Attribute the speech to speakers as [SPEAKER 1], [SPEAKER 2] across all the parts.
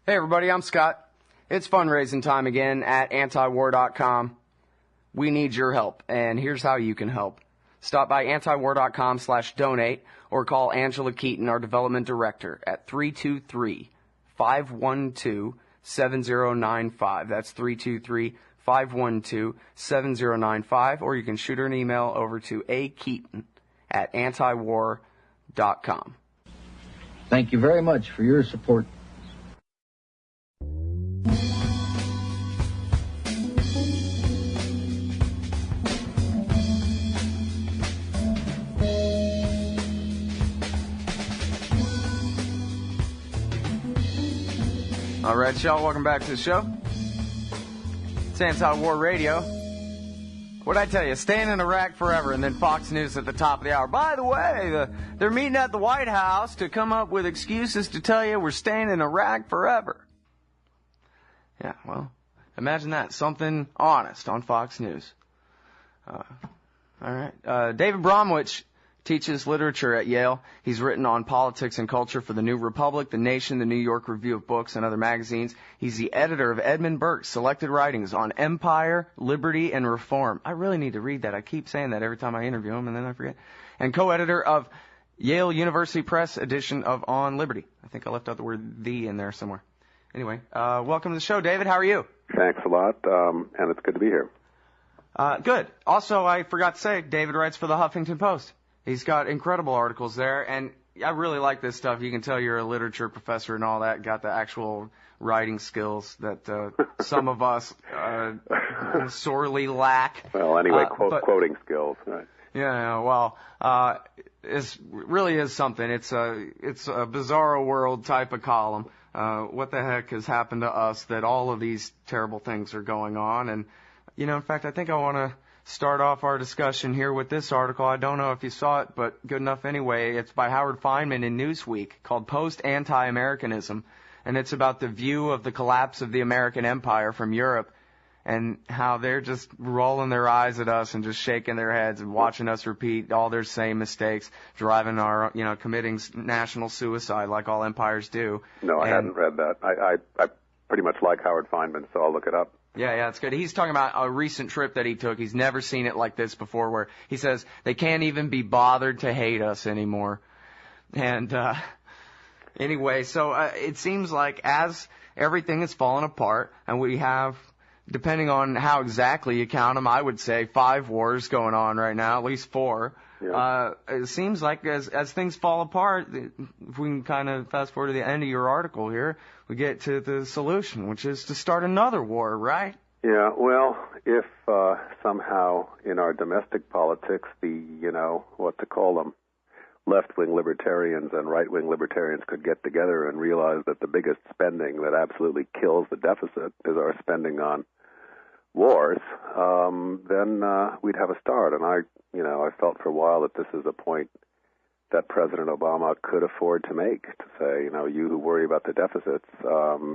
[SPEAKER 1] Hey everybody, I'm Scott. It's fundraising time again at antiwar.com. We need your help, and here's how you can help. Stop by antiwar.com/donate or call Angela Keaton, our development director, at 323-512-7095. That's 323-512-7095, or you can shoot her an email over to akeaton@antiwar.com.
[SPEAKER 2] Thank you very much for your support.
[SPEAKER 1] All right, y'all, welcome back to the show. It's Anti-War Radio. What'd I tell you? Staying in Iraq forever, and then Fox News at the top of the hour. By the way, they're meeting at the White House to come up with excuses to tell you we're staying in Iraq forever. Yeah, well, imagine that. Something honest on Fox News. All right. David Bromwich teaches literature at Yale. He's written on politics and culture for The New Republic, The Nation, The New York Review of Books, and other magazines. He's the editor of Edmund Burke's selected writings on empire, liberty, and reform. I really need to read that. I keep saying that every time I interview him, and then I forget. And co-editor of Yale University Press edition of On Liberty. I think I left out the word "the" in there somewhere. Anyway, welcome to the show, David. How are you?
[SPEAKER 3] Thanks a lot, and it's good to be here.
[SPEAKER 1] Good. Also, I forgot to say, David writes for the Huffington Post. He's got incredible articles there, and I really like this stuff. You can tell you're a literature professor and all that, got the actual writing skills that some of us sorely lack.
[SPEAKER 3] Well, anyway, quoting skills. Right.
[SPEAKER 1] Yeah, well, it really is something. It's a bizarro world type of column. What the heck has happened to us that all of these terrible things are going on? And, you know, in fact, I think I want to start off our discussion here with this article. I don't know if you saw it, but good enough anyway. It's by Howard Feynman in Newsweek called Post-Anti-Americanism, and it's about the view of the collapse of the American empire from Europe and how they're just rolling their eyes at us and just shaking their heads and watching us repeat all their same mistakes, driving our, committing national suicide like all empires do.
[SPEAKER 3] No, I hadn't read that. I pretty much like Howard Feynman, so I'll look it up.
[SPEAKER 1] Yeah, it's good. He's talking about a recent trip that he took. He's never seen it like this before, where he says they can't even be bothered to hate us anymore. And anyway, so it seems like as everything is falling apart, and we have, depending on how exactly you count them, I would say 5 wars going on right now, at least 4. Yeah. It seems like as things fall apart, if we can kind of fast forward to the end of your article here, we get to the solution, which is to start another war, right?
[SPEAKER 3] Yeah, well, if somehow in our domestic politics, left-wing libertarians and right-wing libertarians could get together and realize that the biggest spending that absolutely kills the deficit is our spending on wars, then we'd have a start. And I felt for a while that this is a point that President Obama could afford to make, to say, you who worry about the deficits,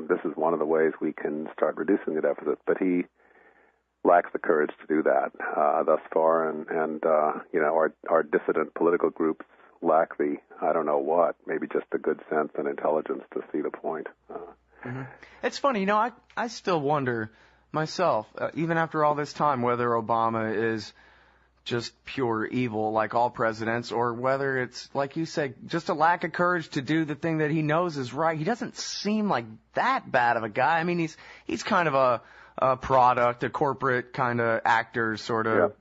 [SPEAKER 3] this is one of the ways we can start reducing the deficits. But he lacks the courage to do that thus far, and our dissident political groups lack the, I don't know what, maybe just the good sense and intelligence to see the point.
[SPEAKER 1] Mm-hmm. It's funny, I still wonder myself, even after all this time, whether Obama is just pure evil like all presidents, or whether it's, like you say, just a lack of courage to do the thing that he knows is right. He doesn't seem like that bad of a guy. I mean, he's kind of a product, a corporate kind of actor sort of,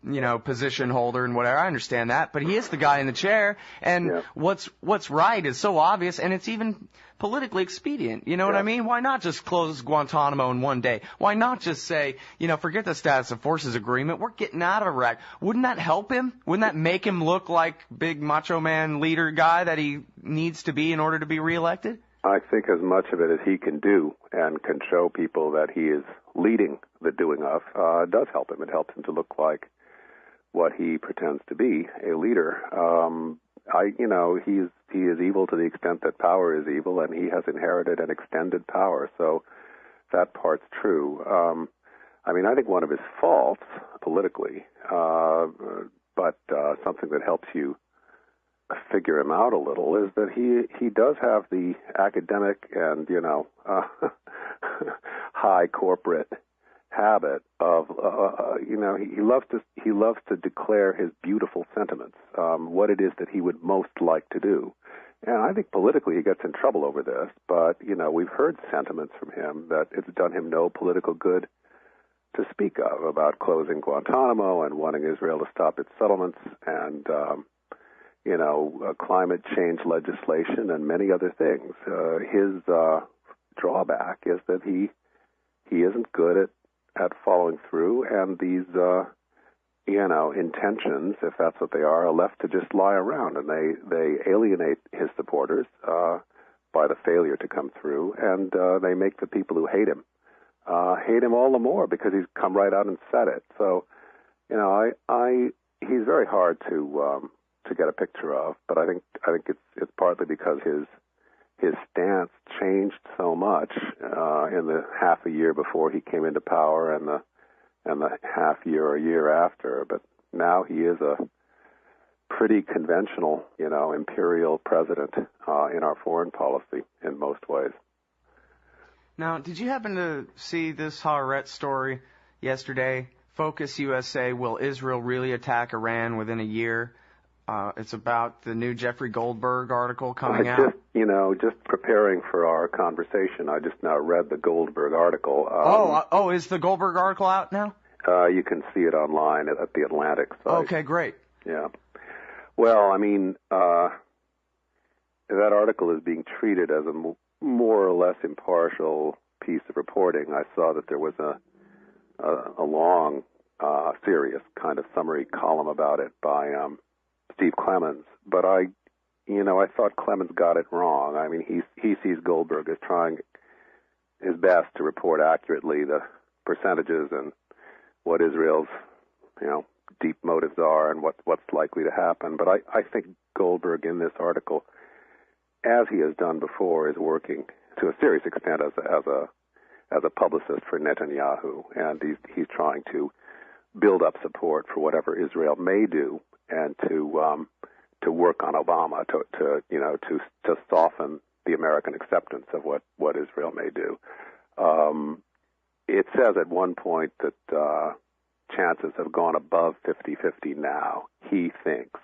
[SPEAKER 1] position holder and whatever. I understand that, but he is the guy in the chair, and what's right is so obvious, and it's even politically expedient. You know what I mean? Why not just close Guantanamo in one day? Why not just say, forget the status of forces agreement, we're getting out of Iraq? Wouldn't that help him? Wouldn't that make him look like big macho man leader guy that he needs to be in order to be reelected?
[SPEAKER 3] I think as much of it as he can do and can show people that he is leading the doing of does help him. It helps him to look like what he pretends to be, a leader. He is evil to the extent that power is evil, and he has inherited an extended power. So that part's true. I think one of his faults politically, but something that helps you figure him out a little is that he does have the academic and high corporate habit of he loves to declare his beautiful sentiments, what it is that he would most like to do. And I think politically he gets in trouble over this, but we've heard sentiments from him that it's done him no political good to speak of, about closing Guantanamo and wanting Israel to stop its settlements and climate change legislation and many other things. His drawback is that he isn't good at following through, and these intentions, if that's what they are left to just lie around, and they alienate his supporters by the failure to come through, and they make the people who hate him all the more because he's come right out and said it. So, he's very hard to get a picture of, but I think it's partly because his stance changed so much in the half a year before he came into power and the half year or year after. But now he is a pretty conventional, imperial president in our foreign policy in most ways.
[SPEAKER 1] Now, did you happen to see this Haaretz story yesterday? Focus USA, will Israel really attack Iran within a year? It's about the new Jeffrey Goldberg article coming out.
[SPEAKER 3] Just preparing for our conversation, I just now read the Goldberg article.
[SPEAKER 1] Is the Goldberg article out now?
[SPEAKER 3] You can see it online at the Atlantic site.
[SPEAKER 1] Okay, great.
[SPEAKER 3] Yeah. Well, that article is being treated as a more or less impartial piece of reporting. I saw that there was a long, serious kind of summary column about it by Steve Clemens, but I thought Clemens got it wrong. He sees Goldberg as trying his best to report accurately the percentages and what Israel's, deep motives are and what's likely to happen. But I think Goldberg in this article, as he has done before, is working to a serious extent as a publicist for Netanyahu, and he's trying to build up support for whatever Israel may do, and to work on Obama to soften the American acceptance of what Israel may do. It says at one point that chances have gone above 50-50 now. He thinks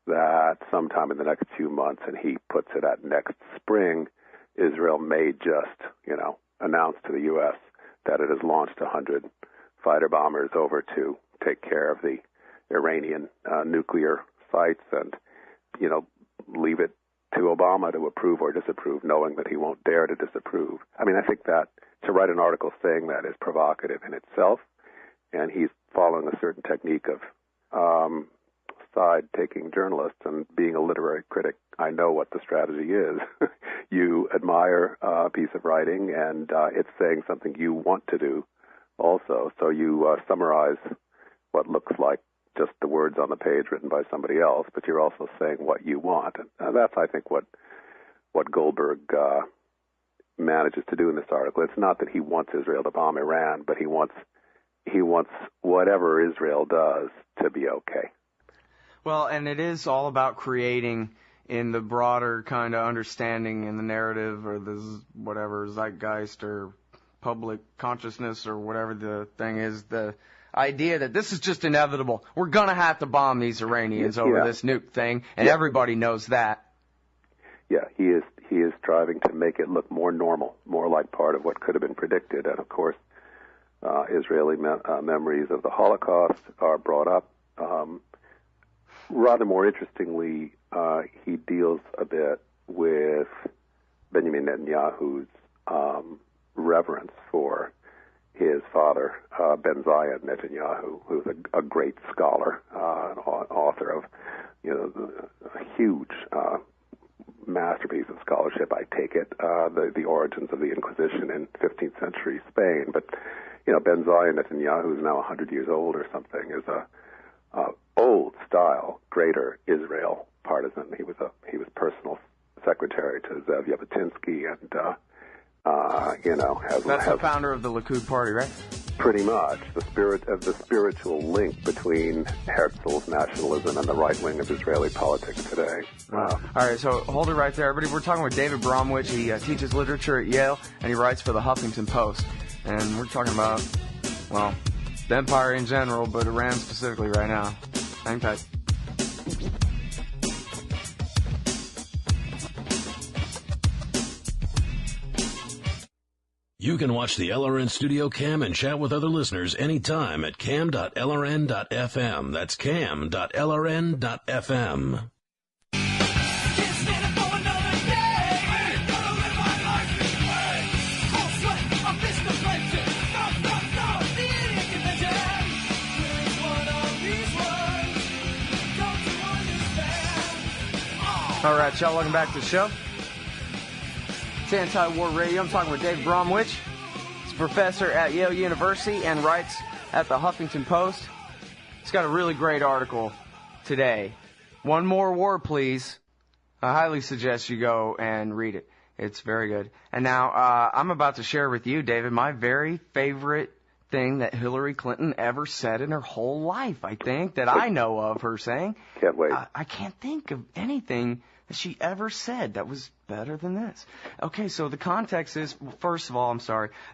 [SPEAKER 3] that sometime in the next few months, and he puts it at next spring, Israel may just, announce to the U.S. that it has launched 100 fighter bombers over to take care of the Iranian nuclear sites and, leave it to Obama to approve or disapprove, knowing that he won't dare to disapprove. I think that to write an article saying that is provocative in itself, and he's following a certain technique of side-taking journalists and being a literary critic. I know what the strategy is. You admire a piece of writing, and it's saying something you want to do also, so you summarize what looks like just the words on the page written by somebody else, but you're also saying what you want. And that's, I think, what Goldberg manages to do in this article. It's not that he wants Israel to bomb Iran, but he wants whatever Israel does to be okay.
[SPEAKER 1] Well, and it is all about creating, in the broader kind of understanding in the narrative or the whatever zeitgeist or public consciousness or whatever the thing is, the idea that this is just inevitable. We're going to have to bomb these Iranians over this nuke thing, and everybody knows that.
[SPEAKER 3] Yeah, he is striving to make it look more normal, more like part of what could have been predicted. And, of course, Israeli memories of the Holocaust are brought up. Rather more interestingly, he deals a bit with Benjamin Netanyahu's reverence for his father, Ben Zion Netanyahu, who's a great scholar, an author of a huge masterpiece of scholarship, I take it, the origins of the Inquisition in 15th century Spain. But Ben Zion Netanyahu, who's now 100 years old or something, is a old-style Greater Israel partisan. He was personal secretary to Zev Jabotinsky, and has
[SPEAKER 1] the founder of the Likud party, right?
[SPEAKER 3] Pretty much. The spiritual link between Herzl's nationalism and the right wing of Israeli politics today.
[SPEAKER 1] All right, so hold it right there, everybody. We're talking with David Bromwich. He teaches literature at Yale, and he writes for the Huffington Post. And we're talking about, well, the empire in general, but Iran specifically right now. Hang tight.
[SPEAKER 4] You can watch the LRN Studio Cam and chat with other listeners anytime at cam.lrn.fm. That's cam.lrn.fm.
[SPEAKER 1] All right, y'all, welcome back to the show. It's Anti-War Radio. I'm talking with David Bromwich. He's a professor at Yale University and writes at the Huffington Post. He's got a really great article today. One More War, Please. I highly suggest you go and read it. It's very good. And now I'm about to share with you, David, my very favorite thing that Hillary Clinton ever said in her whole life, I think, that I know of her saying.
[SPEAKER 3] Can't wait.
[SPEAKER 1] I can't think of anything that she ever said that was better than this. Okay, so the context is, first of all,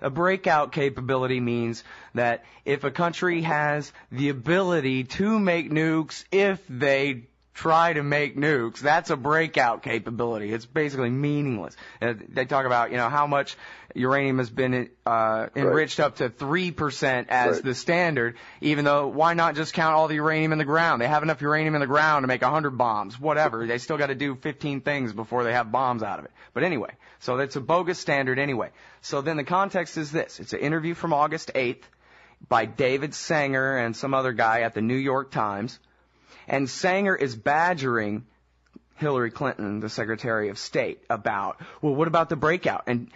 [SPEAKER 1] a breakout capability means that if a country has the ability to make nukes, if they try to make nukes, that's a breakout capability. It's basically meaningless. They talk about, how much uranium has been enriched up to 3% as the standard, even though why not just count all the uranium in the ground? They have enough uranium in the ground to make 100 bombs, whatever. They still got to do 15 things before they have bombs out of it. But anyway, so that's a bogus standard anyway. So then the context is this. It's an interview from August 8th by David Sanger and some other guy at the New York Times. And Sanger is badgering Hillary Clinton, the Secretary of State, about, well, what about the breakout? And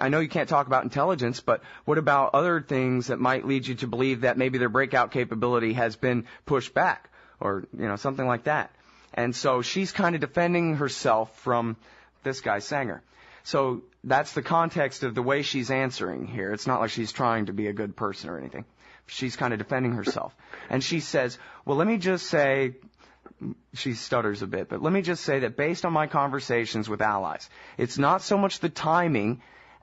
[SPEAKER 1] I know you can't talk about intelligence, but what about other things that might lead you to believe that maybe their breakout capability has been pushed back or, something like that. And so she's kind of defending herself from this guy, Sanger. So that's the context of the way she's answering here. It's not like she's trying to be a good person or anything. She's kind of defending herself. And she says, well, let me just say, she stutters a bit, but let me just say that based on my conversations with allies, it's not so much the timing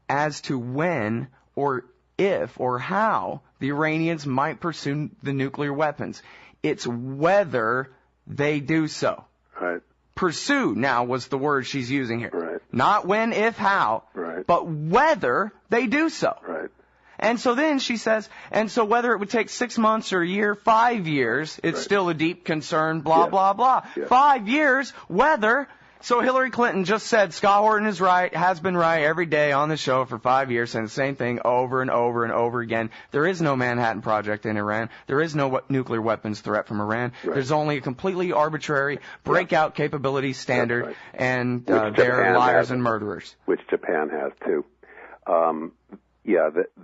[SPEAKER 1] as to when or if or how the Iranians might pursue the nuclear weapons. It's whether they do so.
[SPEAKER 3] Right.
[SPEAKER 1] Pursue now was the word she's using here.
[SPEAKER 3] Right.
[SPEAKER 1] Not when, if, how, but whether they do so.
[SPEAKER 3] Right.
[SPEAKER 1] And so then she says, and so whether it would take 6 months or a year, 5 years, it's still a deep concern, blah, blah, blah. 5 years, whether. So Hillary Clinton just said Scott Horton is right, has been right every day on the show for 5 years, saying the same thing over and over and over again. There is no Manhattan Project in Iran. There is no nuclear weapons threat from Iran. There's only a completely arbitrary breakout capability standard, and they're liars and murderers.
[SPEAKER 3] Which Japan has, too.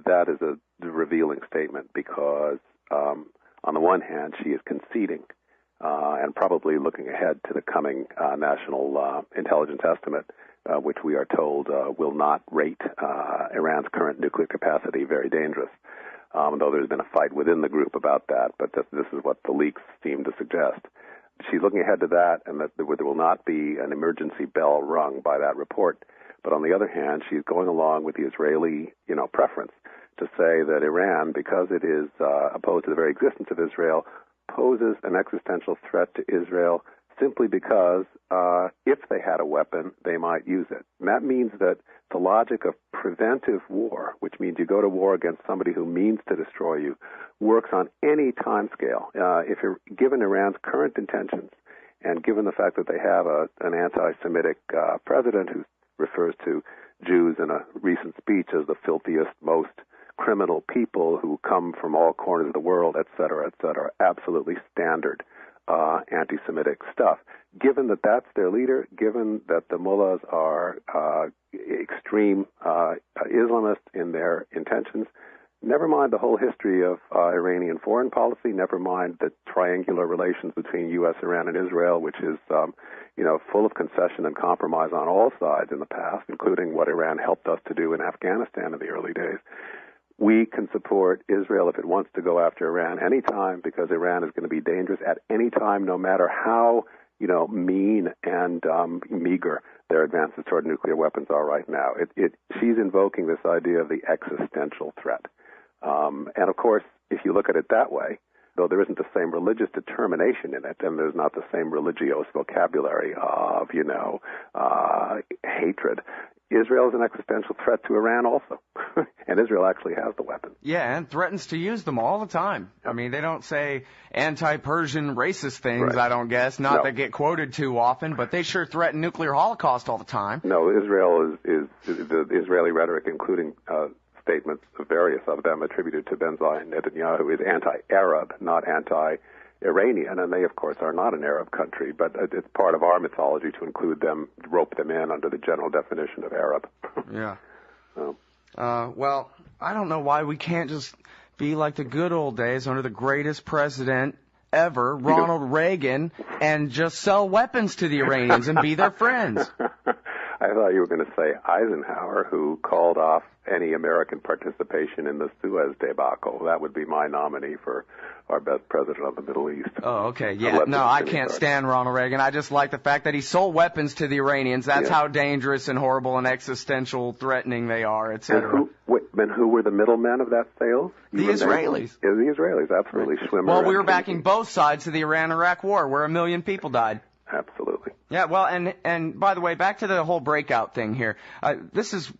[SPEAKER 3] That is a revealing statement because, on the one hand, she is conceding and probably looking ahead to the coming national intelligence estimate, which we are told will not rate Iran's current nuclear capacity very dangerous, though there's been a fight within the group about that, but this is what the leaks seem to suggest. She's looking ahead to that, and that there will not be an emergency bell rung by that report. But on the other hand, she's going along with the Israeli, preference to say that Iran, because it is opposed to the very existence of Israel, poses an existential threat to Israel simply because if they had a weapon, they might use it. And that means that the logic of preventive war, which means you go to war against somebody who means to destroy you, works on any time scale. If you're given Iran's current intentions and given the fact that they have an anti-Semitic president who refers to Jews in a recent speech as the filthiest, most criminal people who come from all corners of the world, et cetera, absolutely standard anti-Semitic stuff. Given that that's their leader, given that the mullahs are extreme Islamists in their intentions, never mind the whole history of Iranian foreign policy, never mind the triangular relations between U.S., Iran, and Israel, which is, full of concession and compromise on all sides in the past, including what Iran helped us to do in Afghanistan in the early days. we can support Israel if it wants to go after Iran anytime, because Iran is going to be dangerous at any time, no matter how, mean and meager their advances toward nuclear weapons are right now. She's invoking this idea of the existential threat. And of course, if you look at it that way, though there isn't the same religious determination in it, and there's not the same religious vocabulary of, hatred, Israel is an existential threat to Iran also. And Israel actually has the weapons.
[SPEAKER 1] Yeah, and threatens to use them all the time. I mean, they don't say anti-Persian racist things, right. I don't guess. Not that get quoted too often, but they sure threaten nuclear holocaust all the time.
[SPEAKER 3] No, Israel is the Israeli rhetoric, including statements, various of them attributed to Benjamin Netanyahu, is anti-Arab, not anti-Iranian, and they, of course, are not an Arab country, but it's part of our mythology to include them, rope them in under the general definition of Arab.
[SPEAKER 1] Yeah. Well, I don't know why we can't just be like the good old days under the greatest president ever, Ronald Reagan, and just sell weapons to the Iranians and be their friends.
[SPEAKER 3] I thought you were going to say Eisenhower, who called off any American participation in the Suez debacle. That would be my nominee for our best president of the Middle East.
[SPEAKER 1] Oh, okay. Yeah, no, I can't stand Ronald Reagan. I just like the fact that he sold weapons to the Iranians. That's how dangerous and horrible and existential threatening they are, etc.
[SPEAKER 3] And who were the middlemen of that sale?
[SPEAKER 1] The Israelis.
[SPEAKER 3] The Israelis, absolutely. Right. Schwimmer.
[SPEAKER 1] Well, we were backing both sides of the Iran-Iraq war, where 1 million people died.
[SPEAKER 3] Absolutely.
[SPEAKER 1] Yeah, well, and by the way, back to the whole breakout thing here. This is,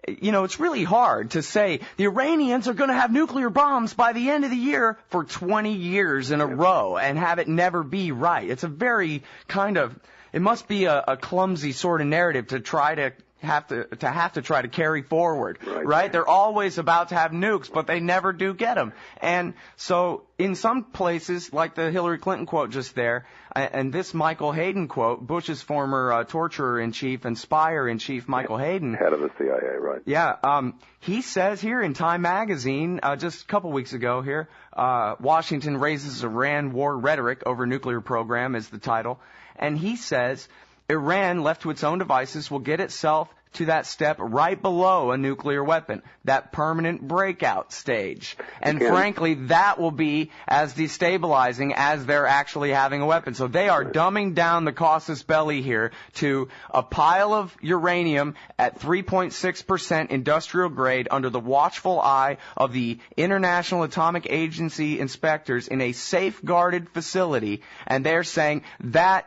[SPEAKER 1] it's really hard to say the Iranians are going to have nuclear bombs by the end of the year for 20 years in a row and have it never be right. It's a very it must be a clumsy sort of narrative to try to have to try to carry forward, right? They're always about to have nukes, but they never do get them. And so in some places, like the Hillary Clinton quote just there, and this Michael Hayden quote, Bush's former torturer-in-chief and spy-in-chief Michael Hayden.
[SPEAKER 3] Head of the CIA, right.
[SPEAKER 1] Yeah, he says here in Time magazine, just a couple weeks ago here, Washington raises Iran war rhetoric over nuclear program is the title. And he says, Iran, left to its own devices, will get itself to that step right below a nuclear weapon, that permanent breakout stage. And frankly, that will be as destabilizing as they're actually having a weapon. So they are dumbing down the casus belli here to a pile of uranium at 3.6% industrial grade under the watchful eye of the International Atomic Agency inspectors in a safeguarded facility. And they're saying that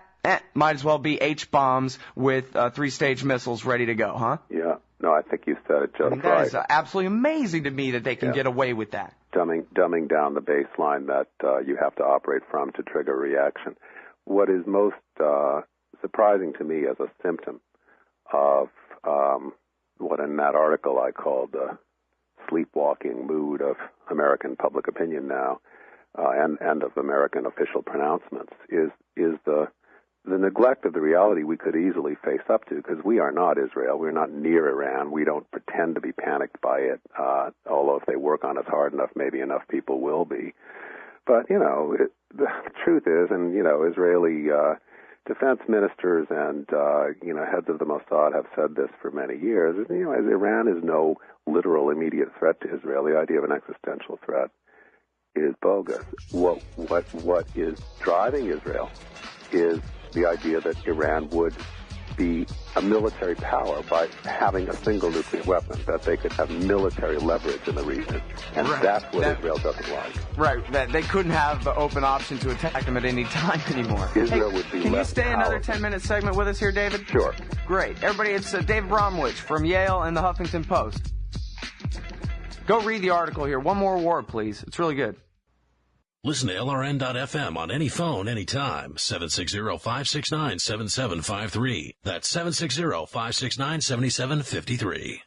[SPEAKER 1] might as well be H-bombs with 3-stage missiles ready to go, huh?
[SPEAKER 3] Yeah. No, I think you said it just right.
[SPEAKER 1] That is absolutely amazing to me that they can get away with that.
[SPEAKER 3] Dumbing down the baseline that you have to operate from to trigger a reaction. What is most surprising to me as a symptom of what in that article I called the sleepwalking mood of American public opinion now and of American official pronouncements is the neglect of the reality we could easily face up to, because we are not Israel. We're not near Iran. We don't pretend to be panicked by it, although if they work on us hard enough, maybe enough people will be. But, the truth is, and, Israeli defense ministers and, heads of the Mossad have said this for many years, Iran is no literal immediate threat to Israel. The idea of an existential threat is bogus. What is driving Israel is the idea that Iran would be a military power by having a single nuclear weapon, that they could have military leverage in the region. And that's what Israel doesn't like.
[SPEAKER 1] Right, that they couldn't have the open option to attack them at any time anymore.
[SPEAKER 3] Israel would be
[SPEAKER 1] Can you
[SPEAKER 3] less
[SPEAKER 1] stay another
[SPEAKER 3] powerful.
[SPEAKER 1] 10-minute segment with us here, David?
[SPEAKER 3] Sure.
[SPEAKER 1] Great. Everybody, it's David Bromwich from Yale and the Huffington Post. Go read the article here. One more war, please. It's really good.
[SPEAKER 4] Listen to LRN.FM on any phone, anytime. 760-569-7753. That's 760-569-7753.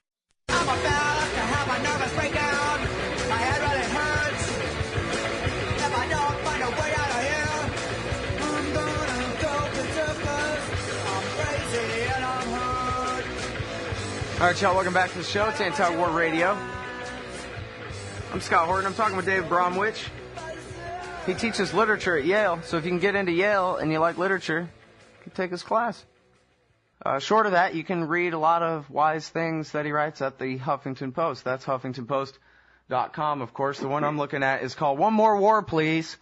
[SPEAKER 5] I'm about to have a nervous breakout. My head really hurts. If I don't find a way out of here, I'm gonna go berserkers. I'm crazy and I'm hurt.
[SPEAKER 1] All right, y'all, welcome back to the show. It's Anti-War Radio. I'm Scott Horton. I'm talking with David Bromwich. He teaches literature at Yale, so if you can get into Yale and you like literature, you can take his class. Short of that, you can read a lot of wise things that he writes at the Huffington Post. That's Huffington Post .com, of course. The one I'm looking at is called One More War, Please.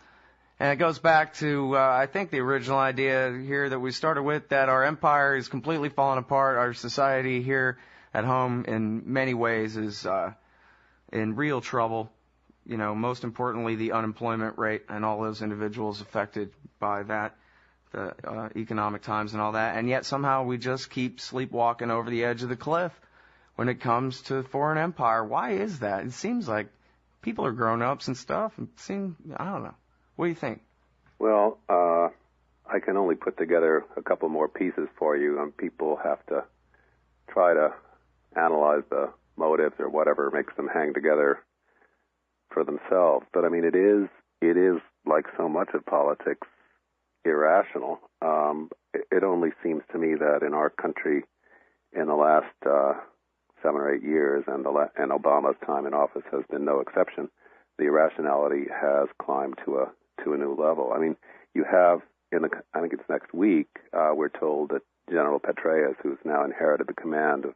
[SPEAKER 1] And it goes back to, I think, the original idea here that we started with, that our empire is completely falling apart. Our society here at home, in many ways, is in real trouble. You know, most importantly, the unemployment rate and all those individuals affected by that, the economic times and all that. And yet somehow we just keep sleepwalking over the edge of the cliff when it comes to foreign empire. Why is that? It seems like people are grown-ups and stuff. I don't know. What do you think?
[SPEAKER 3] Well, I can only put together a couple more pieces for you, and people have to try to analyze the motives or whatever makes them hang together for themselves. But I mean, it is like so much of politics, irrational. It only seems to me that in our country, in the last 7 or 8 years, and Obama's time in office has been no exception, the irrationality has climbed to a new level. I mean, you have I think it's next week, we're told that General Petraeus, who's now inherited the command of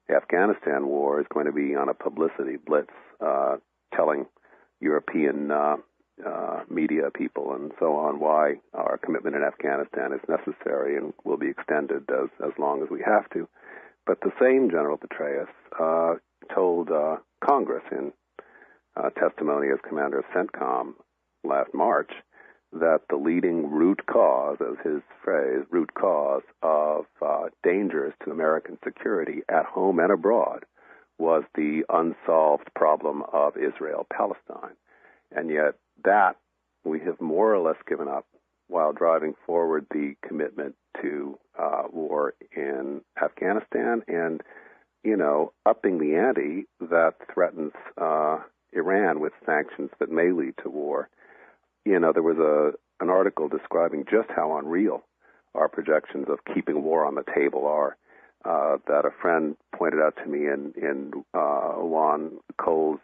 [SPEAKER 3] the Afghanistan war, is going to be on a publicity blitz, telling European media people and so on why our commitment in Afghanistan is necessary and will be extended as long as we have to. But the same General Petraeus told Congress in testimony as commander of CENTCOM last March that the leading root cause, as his phrase, root cause of dangers to American security at home and abroad was the unsolved problem of Israel-Palestine. And yet that we have more or less given up while driving forward the commitment to war in Afghanistan and, upping the ante that threatens Iran with sanctions that may lead to war. There was an article describing just how unreal our projections of keeping war on the table are, that a friend pointed out to me in Juan Cole's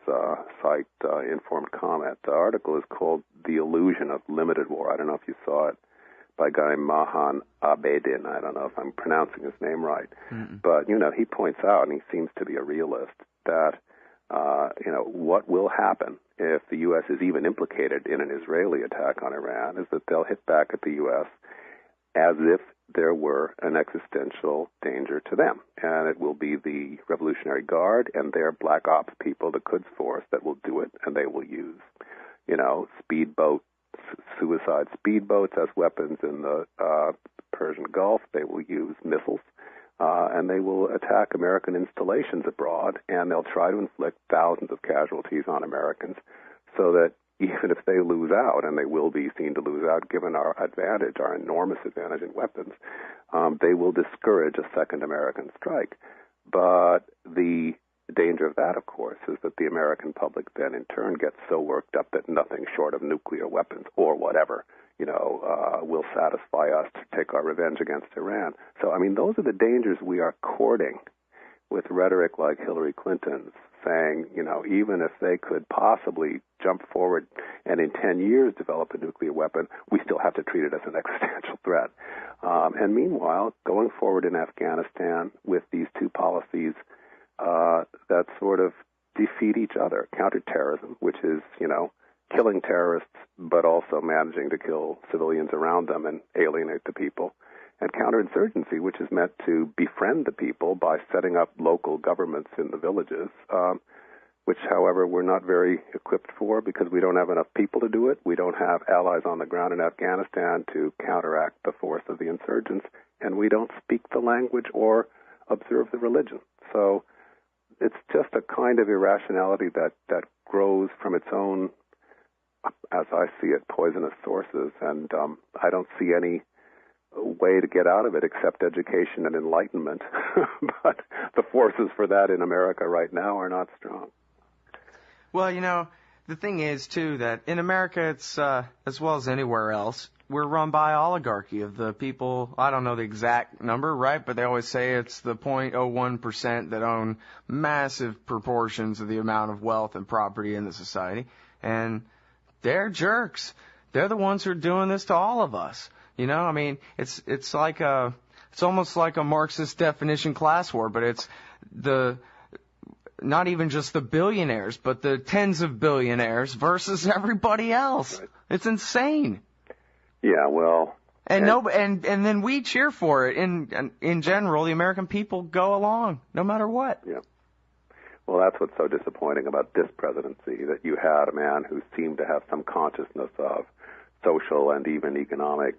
[SPEAKER 3] site, Informed Comment. The article is called The Illusion of Limited War. I don't know if you saw it, by a guy Mahan Abedin. I don't know if I'm pronouncing his name right. Mm-hmm. But, he points out, and he seems to be a realist, that, what will happen if the U.S. is even implicated in an Israeli attack on Iran is that they'll hit back at the U.S. as if there were an existential danger to them. And it will be the Revolutionary Guard and their black ops people, the Quds Force, that will do it, and they will use, suicide speedboats as weapons in the Persian Gulf. They will use missiles, and they will attack American installations abroad, and they'll try to inflict thousands of casualties on Americans so that even if they lose out, and they will be seen to lose out given our advantage, our enormous advantage in weapons, they will discourage a second American strike. But the danger of that, of course, is that the American public then in turn gets so worked up that nothing short of nuclear weapons or whatever, will satisfy us to take our revenge against Iran. So, I mean, those are the dangers we are courting with rhetoric like Hillary Clinton's, saying, even if they could possibly jump forward and in 10 years develop a nuclear weapon, we still have to treat it as an existential threat. And meanwhile, going forward in Afghanistan with these two policies that sort of defeat each other. Counterterrorism, which is, killing terrorists, but also managing to kill civilians around them and alienate the people. And counterinsurgency, which is meant to befriend the people by setting up local governments in the villages, which, however, we're not very equipped for because we don't have enough people to do it. We don't have allies on the ground in Afghanistan to counteract the force of the insurgents, and we don't speak the language or observe the religion. So it's just a kind of irrationality that grows from its own, as I see it, poisonous sources, and I don't see any way to get out of it except education and enlightenment. But the forces for that in America right now are not strong.
[SPEAKER 1] Well, the thing is, too, that in America, it's as well as anywhere else, we're run by oligarchy of the people. I don't know the exact number, right? But they always say it's the 0.01% that own massive proportions of the amount of wealth and property in the society. And they're jerks. They're the ones who are doing this to all of us. I mean, it's almost like a Marxist definition class war, but it's not even just the billionaires, but the tens of billionaires versus everybody else.
[SPEAKER 3] Right.
[SPEAKER 1] It's insane.
[SPEAKER 3] Yeah, well...
[SPEAKER 1] And then we cheer for it. In general, the American people go along, no matter what.
[SPEAKER 3] Yeah. Well, that's what's so disappointing about this presidency, that you had a man who seemed to have some consciousness of social and even economic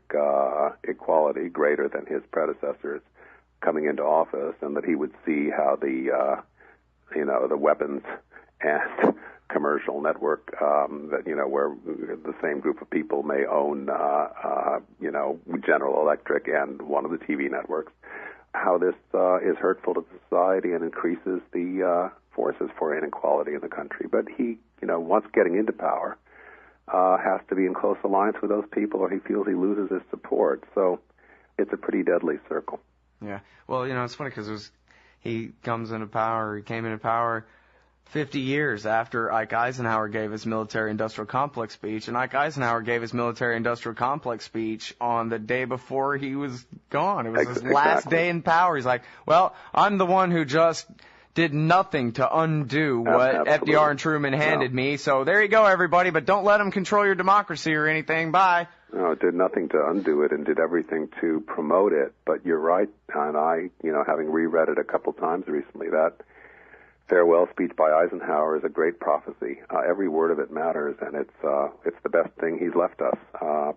[SPEAKER 3] equality greater than his predecessors coming into office, and that he would see how the weapons and commercial network where the same group of people may own General Electric and one of the TV networks, how this is hurtful to society and increases the forces for inequality in the country. But he, once getting into power, has to be in close alliance with those people, or he feels he loses his support. So it's a pretty deadly circle.
[SPEAKER 1] Yeah. Well, it's funny because he came into power 50 years after Ike Eisenhower gave his military-industrial complex speech, and Ike Eisenhower gave his military-industrial complex speech on the day before he was gone. It was his last day in power. He's like, well, I'm the one who just did nothing to undo what FDR and Truman handed me, so there you go, everybody, but don't let them control your democracy or anything. Bye.
[SPEAKER 3] No, it did nothing to undo it and did everything to promote it, but you're right, and I, having reread it a couple times recently, that farewell speech by Eisenhower is a great prophecy. Every word of it matters, and it's the best thing he's left us.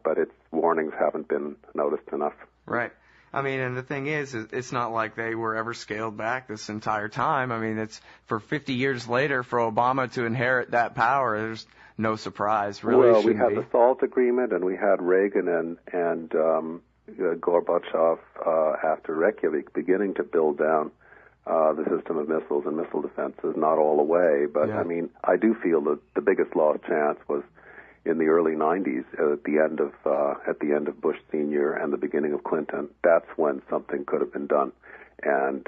[SPEAKER 3] But its warnings haven't been noticed enough.
[SPEAKER 1] Right. I mean, and the thing is, it's not like they were ever scaled back this entire time. I mean, it's for 50 years later for Obama to inherit that power. There's no surprise, really.
[SPEAKER 3] Well, we had the SALT agreement, and we had Reagan and Gorbachev after Reykjavik beginning to build down the system of missiles and missile defenses, not all the way, but yeah. I mean, I do feel that the biggest lost chance was in the early 90s, at the end of Bush Sr. and the beginning of Clinton. That's when something could have been done, and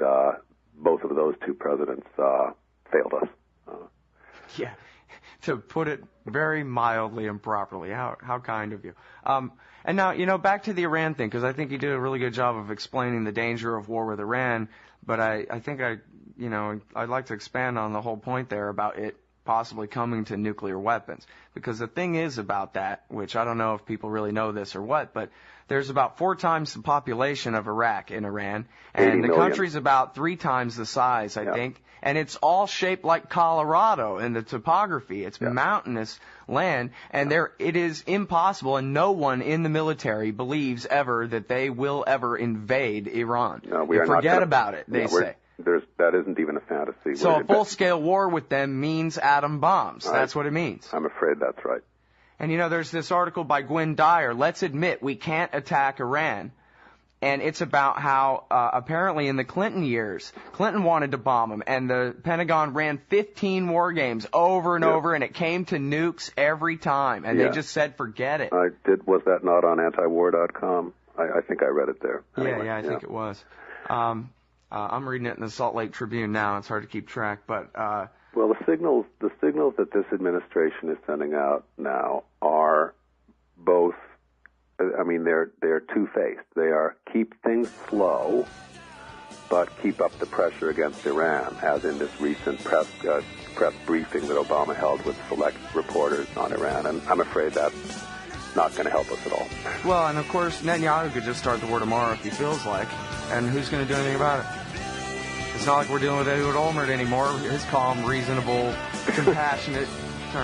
[SPEAKER 3] both of those two presidents failed us.
[SPEAKER 1] Yeah, to put it very mildly and properly. How kind of you. And now, back to the Iran thing, because I think you did a really good job of explaining the danger of war with Iran. But I think I'd like to expand on the whole point there about it possibly coming to nuclear weapons. Because the thing is about that, which I don't know if people really know this or what, but there's about 4 times the population of Iraq in Iran, and the country's about 3 times the size, I think. And it's all shaped like Colorado in the topography. It's mountainous land, and it is impossible, and no one in the military believes ever that they will ever invade Iran.
[SPEAKER 3] No, we are
[SPEAKER 1] forget about it, they say.
[SPEAKER 3] That isn't even a fantasy.
[SPEAKER 1] So a full-scale war with them means atom bombs. That's what it means.
[SPEAKER 3] I'm afraid that's right.
[SPEAKER 1] And, there's this article by Gwen Dyer, Let's Admit We Can't Attack Iran. And it's about how, apparently in the Clinton years, Clinton wanted to bomb them, and the Pentagon ran 15 war games over and over, and it came to nukes every time, and they just said, forget it.
[SPEAKER 3] Was that not on antiwar.com? I think I read it there. Anyway,
[SPEAKER 1] I think it was. I'm reading it in the Salt Lake Tribune now. It's hard to keep track, but...
[SPEAKER 3] Well, the signals that this administration is sending out now are both... I mean, they're two-faced. They are keep things slow, but keep up the pressure against Iran, as in this recent press briefing that Obama held with select reporters on Iran. And I'm afraid that's not going to help us at all.
[SPEAKER 1] Well, and of course, Netanyahu could just start the war tomorrow if he feels like. And who's going to do anything about it? It's not like we're dealing with Edward Olmert anymore. His calm, reasonable, compassionate... All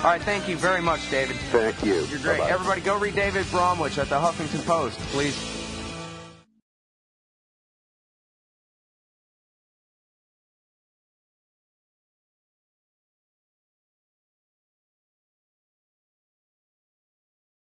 [SPEAKER 1] right, thank you very much, David.
[SPEAKER 3] Thank you.
[SPEAKER 1] You're great.
[SPEAKER 3] Bye-bye.
[SPEAKER 1] Everybody go read David Bromwich at the Huffington Post, please.